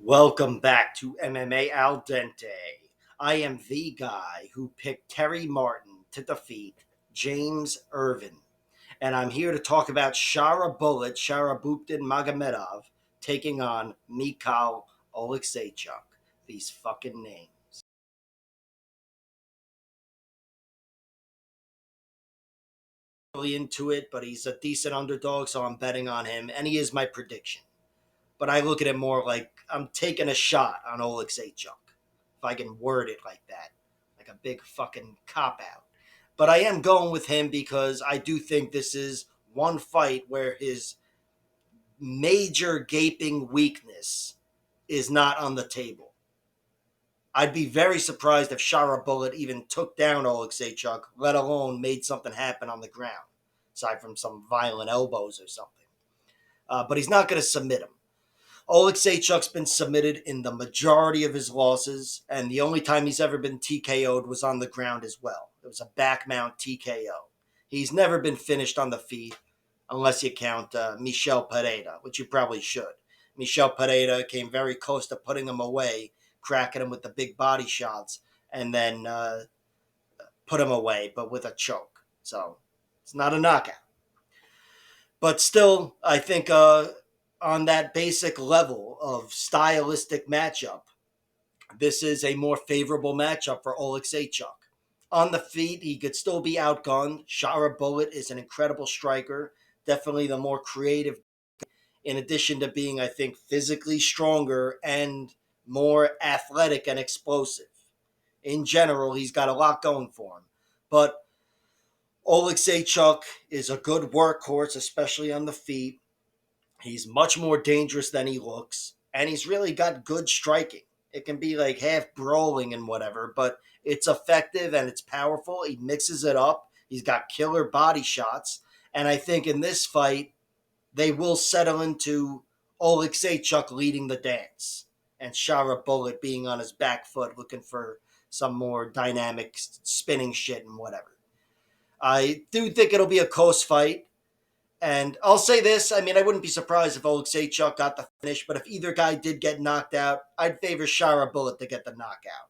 Welcome back to MMA Al Dente. I am the guy who picked Terry Martin to defeat James Irvin. And I'm here to talk about Shara Bullet, Sharabutdin Magomedov, taking on Michal Oleksiejczuk. These fucking names. Really into it, but he's a decent underdog, so I'm betting on him, and he is my prediction. But I look at it more like I'm taking a shot on Oleksiejczuk, if I can word it like that, like a big fucking cop out. But I am going with him because I do think this is one fight where his major gaping weakness is not on the table. I'd be very surprised if Shara Bullet even took down Oleksiejczuk, let alone made something happen on the ground, aside from some violent elbows or something. But he's not going to submit him. Oleksiejczuk's been submitted in the majority of his losses, and the only time he's ever been TKO'd was on the ground as well. It was a back mount TKO. He's never been finished on the feet, unless you count Michel Pereira, which you probably should. Michel Pereira came very close to putting him away, cracking him with the big body shots, and then put him away, but with a choke. So it's not a knockout. But still, I think on that basic level of stylistic matchup, this is a more favorable matchup for Oleksiejczuk. On the feet, he could still be outgunned. Shara Bullet is an incredible striker, definitely the more creative, in addition to being, I think, physically stronger and more athletic and explosive. In general, he's got a lot going for him. But Oleksiejczuk is a good workhorse, especially on the feet. He's much more dangerous than he looks, and he's really got good striking. It can be like half brawling and whatever, but it's effective and it's powerful. He mixes it up. He's got killer body shots, and I think in this fight they will settle into Oleksiejczuk leading the dance and Shara Bullet being on his back foot looking for some more dynamic spinning shit and whatever. I do think it'll be a close fight. And I'll say this, I mean, I wouldn't be surprised if Oleksiejczuk got the finish, but if either guy did get knocked out, I'd favor Shara Bullet to get the knockout.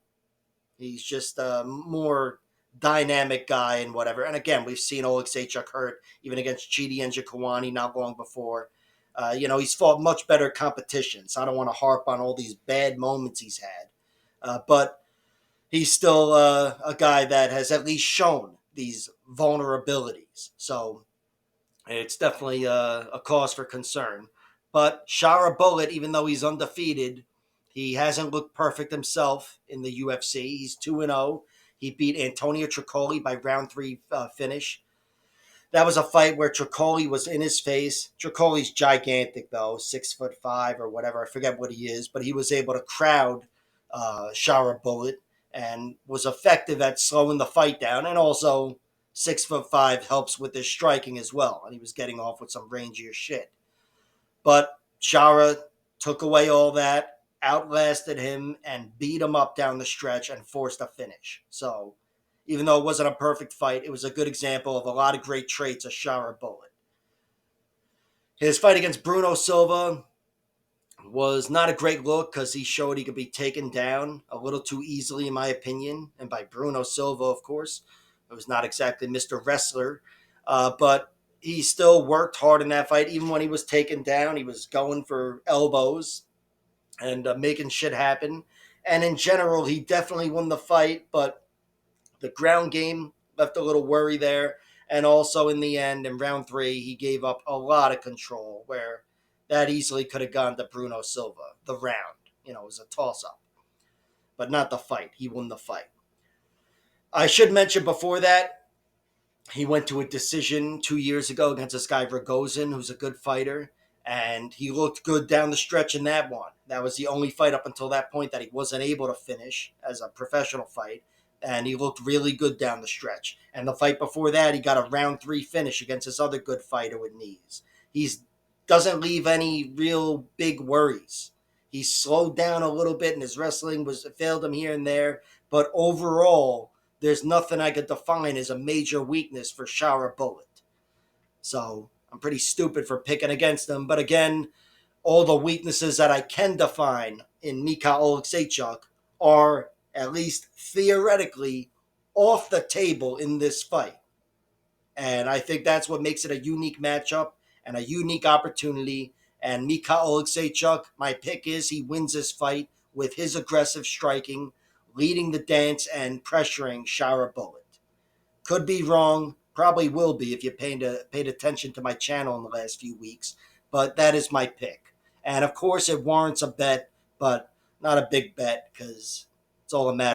He's just a more dynamic guy and whatever. And again, we've seen Oleksiejczuk hurt even against Chidi and Jaquani not long before. He's fought much better competition, so I don't want to harp on all these bad moments he's had. But he's still a guy that has at least shown these vulnerabilities. So it's definitely a cause for concern. But Shara Bullet, even though he's undefeated, he hasn't looked perfect himself in the UFC. He's 2-0. He beat Antonio Tricoli by round three finish. That was a fight where Tricoli was in his face. Tricoli's gigantic, though, 6'5" or whatever. I forget what he is, but he was able to crowd Shara Bullet and was effective at slowing the fight down, and also 6'5" helps with his striking as well, and he was getting off with some rangier shit. But Shara took away all that, outlasted him, and beat him up down the stretch and forced a finish. So even though it wasn't a perfect fight, it was a good example of a lot of great traits of Shara Bullet. His fight against Bruno Silva was not a great look because he showed he could be taken down a little too easily, in my opinion, and by Bruno Silva, of course. It was not exactly Mr. Wrestler, but he still worked hard in that fight. Even when he was taken down, he was going for elbows and making shit happen. And in general, he definitely won the fight, but the ground game left a little worry there. And also in the end, in round three, he gave up a lot of control where that easily could have gone to Bruno Silva. The round, it was a toss up, but not the fight. He won the fight. I should mention before that, he went to a decision 2 years ago against this guy Rogozin, who's a good fighter, and he looked good down the stretch in that one. That was the only fight up until that point that he wasn't able to finish as a professional fight, and he looked really good down the stretch. And the fight before that, he got a round three finish against this other good fighter with knees. He's doesn't leave any real big worries. He slowed down a little bit, and his wrestling was failed him here and there, but overall, there's nothing I could define as a major weakness for Shara Bullet. So I'm pretty stupid for picking against him. But again, all the weaknesses that I can define in Michal Oleksiejczuk are, at least theoretically, off the table in this fight. And I think that's what makes it a unique matchup and a unique opportunity. And Michal Oleksiejczuk, my pick is he wins this fight with his aggressive striking, leading the dance and pressuring Shara Bullet. Could be wrong, probably will be if you paid attention to my channel in the last few weeks, but that is my pick. And of course, it warrants a bet, but not a big bet because it's all a matter